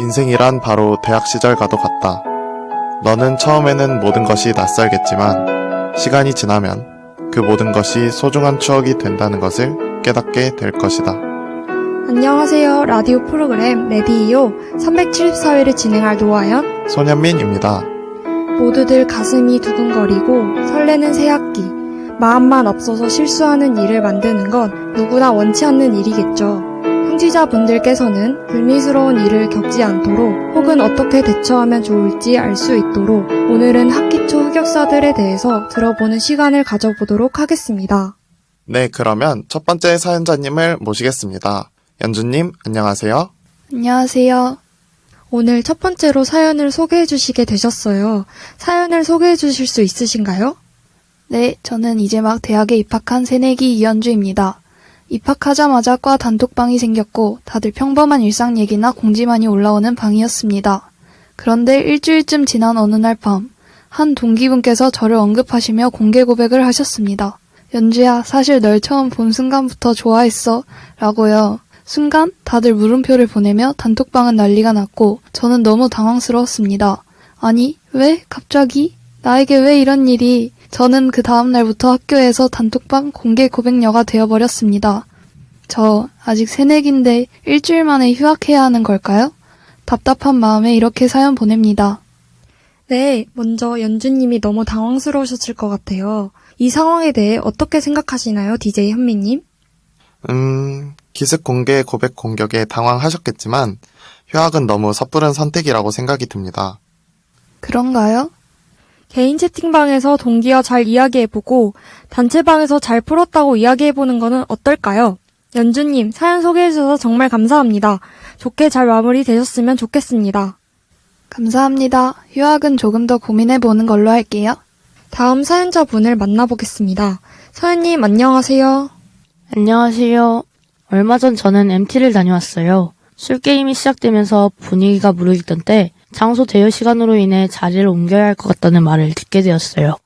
인생이란 바로 대학 시절과도 같다. 너는 처음에는 모든 것이 낯설겠지만 시간이 지나면 그 모든 것이 소중한 추억이 된다는 것을 깨닫게 될 것이다. 안녕하세요. 라디오 프로그램 레디이오 374회를 진행할 노아연, 손현민입니다. 모두들 가슴이 두근거리고 설레는 새학기, 마음만 앞서서 실수하는 일을 만드는 건 누구나 원치 않는 일이겠죠. 청취자분들께서는 불미스러운 일을 겪지 않도록 혹은 어떻게 대처하면 좋을지 알 수 있도록 오늘은 학기 초 흑역사들에 대해서 들어보는 시간을 가져보도록 하겠습니다. 네, 그러면 첫 번째 사연자님을 모시겠습니다. 연주님, 안녕하세요. 안녕하세요. 오늘 첫 번째로 사연을 소개해 주시게 되셨어요. 사연을 소개해 주실 수 있으신가요? 네, 저는 이제 막 대학에 입학한 새내기 이연주입니다. 입학하자마자 과 단톡방이 생겼고 다들 평범한 일상 얘기나 공지만이 올라오는 방이었습니다. 그런데 일주일쯤 지난 어느 날 밤, 한 동기분께서 저를 언급하시며 공개 고백을 하셨습니다. 연주야, 사실 널 처음 본 순간부터 좋아했어. 라고요. 순간 다들 물음표를 보내며 단톡방은 난리가 났고 저는 너무 당황스러웠습니다. 아니, 왜? 갑자기? 나에게 왜 이런 일이? 저는 그 다음 날부터 학교에서 단톡방 공개 고백녀가 되어버렸습니다. 저 아직 새내기인데 일주일 만에 휴학해야 하는 걸까요? 답답한 마음에 이렇게 사연 보냅니다. 네, 먼저 연주님이 너무 당황스러우셨을 것 같아요. 이 상황에 대해 어떻게 생각하시나요, DJ 현미님? 기습 공개 고백 공격에 당황하셨겠지만 휴학은 너무 섣부른 선택이라고 생각이 듭니다. 그런가요? 개인 채팅방에서 동기와 잘 이야기해보고 단체방에서 잘 풀었다고 이야기해보는 거는 어떨까요? 연주님, 사연 소개해주셔서 정말 감사합니다. 좋게 잘 마무리되셨으면 좋겠습니다. 감사합니다. 휴학은 조금 더 고민해보는 걸로 할게요. 다음 사연자분을 만나보겠습니다. 서연님, 안녕하세요. 안녕하세요. 얼마 전 저는 MT를 다녀왔어요. 술게임이 시작되면서 분위기가 무르익던 때 장소 대여 시간으로 인해 자리를 옮겨야 할 것 같다는 말을 듣게 되었어요.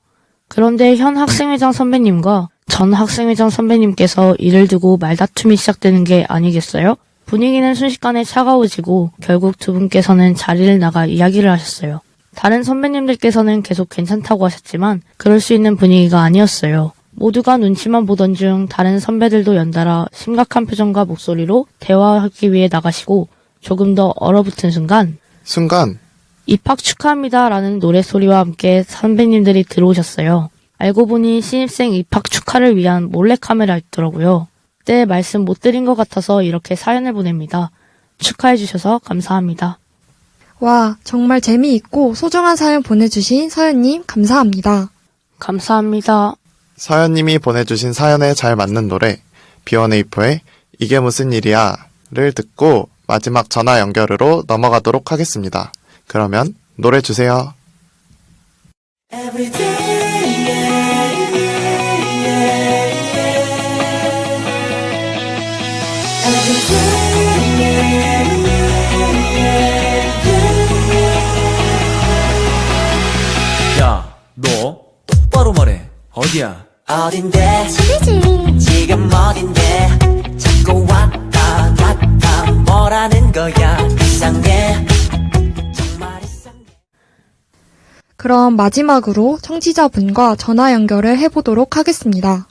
그런데 현 학생회장 선배님과 전 학생회장 선배님께서 이를 두고 말다툼이 시작되는 게 아니겠어요? 분위기는 순식간에 차가워지고 결국 두 분께서는 자리를 나가 이야기를 하셨어요. 다른 선배님들께서는 계속 괜찮다고 하셨지만 그럴 수 있는 분위기가 아니었어요. 모두가 눈치만 보던 중 다른 선배들도 연달아 심각한 표정과 목소리로 대화하기 위해 나가시고 조금 더 얼어붙은 순간 입학 축하합니다 라는 노래소리와 함께 선배님들이 들어오셨어요. 알고 보니 신입생 입학 축하를 위한 몰래카메라였더라고요. 그때 말씀 못 드린 것 같아서 이렇게 사연을 보냅니다. 축하해 주셔서 감사합니다. 와, 정말 재미있고 소중한 사연 보내주신 서연님 감사합니다. 감사합니다. 서연님이 보내주신 사연에 잘 맞는 노래 B1A4의 이게 무슨 일이야 를 듣고 마지막 전화 연결으로 넘어가도록 하겠습니다. 그러면 노래 주세요. 야, 너 똑바로 말해. 어디야? 어딘데? 집이지. 지금 어딘데? 자꾸 왔다 갔다 뭐라는 거야? 이상해. 정말 이상해. 그럼 마지막으로 청취자분과 전화 연결을 해보도록 하겠습니다.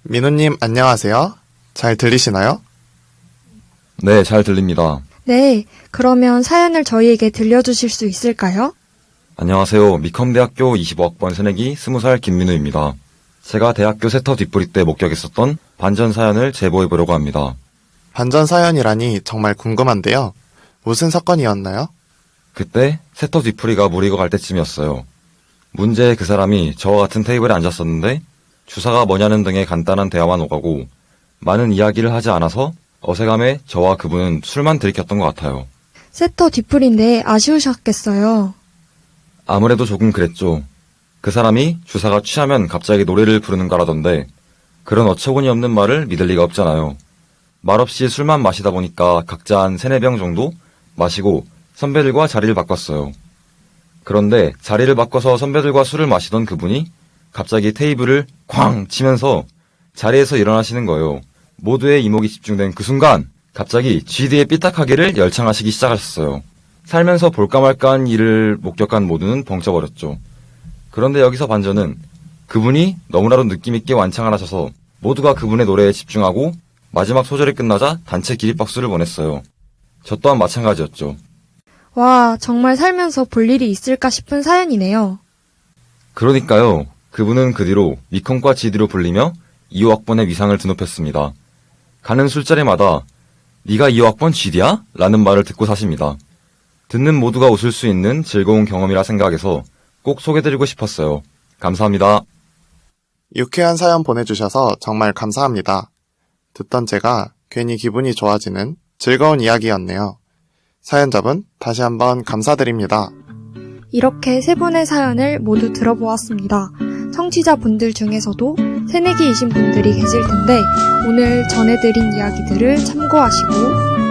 민우님, 안녕하세요. 잘 들리시나요? 네, 잘 들립니다. 네, 그러면 사연을 저희에게 들려주실 수 있을까요? 안녕하세요. 미컴대학교 25학번 새내기 20살 김민우입니다. 제가 대학교 세터 뒷부리 때 목격했었던 반전 사연을 제보해보려고 합니다. 반전 사연이라니 정말 궁금한데요. 무슨 사건이었나요? 그때 세터 뒷부리가 무리고 갈 때쯤이었어요. 문제의 그 사람이 저와 같은 테이블에 앉았었는데 주사가 뭐냐는 등의 간단한 대화만 오가고 많은 이야기를 하지 않아서 어색함에 저와 그분은 술만 들이켰던 것 같아요. 세터 뒤풀인데 아쉬우셨겠어요. 아무래도 조금 그랬죠. 그 사람이 주사가 취하면 갑자기 노래를 부르는 거라던데 그런 어처구니 없는 말을 믿을 리가 없잖아요. 말없이 술만 마시다 보니까 각자 한 3-4병 정도 마시고 선배들과 자리를 바꿨어요. 그런데 자리를 바꿔서 선배들과 술을 마시던 그분이 갑자기 테이블을 쾅 치면서 자리에서 일어나시는 거예요. 모두의 이목이 집중된 그 순간 갑자기 GD의 삐딱하기를 열창하시기 시작하셨어요. 살면서 볼까 말까한 일을 목격한 모두는 벙쪄버렸죠. 그런데 여기서 반전은 그분이 너무나도 느낌있게 완창을 하셔서 모두가 그분의 노래에 집중하고 마지막 소절이 끝나자 단체 기립박수를 보냈어요. 저 또한 마찬가지였죠. 와, 정말 살면서 볼 일이 있을까 싶은 사연이네요. 그러니까요. 그분은 그 뒤로 미컨과 GD로 불리며 2호학번의 위상을 드높였습니다. 가는 술자리마다 네가 2호학번 GD야? 라는 말을 듣고 사십니다. 듣는 모두가 웃을 수 있는 즐거운 경험이라 생각해서 꼭 소개드리고 싶었어요. 감사합니다. 유쾌한 사연 보내주셔서 정말 감사합니다. 듣던 제가 괜히 기분이 좋아지는 즐거운 이야기였네요. 사연자분 다시 한번 감사드립니다. 이렇게 세 분의 사연을 모두 들어보았습니다. 청취자분들 중에서도 새내기이신 분들이 계실 텐데 오늘 전해드린 이야기들을 참고하시고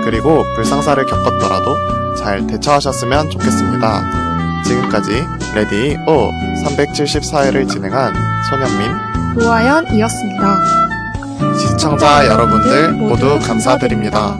그리고 불상사를 겪었더라도 잘 대처하셨으면 좋겠습니다. 지금까지 레디 오 374회를 진행한 손현민, 노아연이었습니다. 시청자 여러분들 모두 감사드립니다.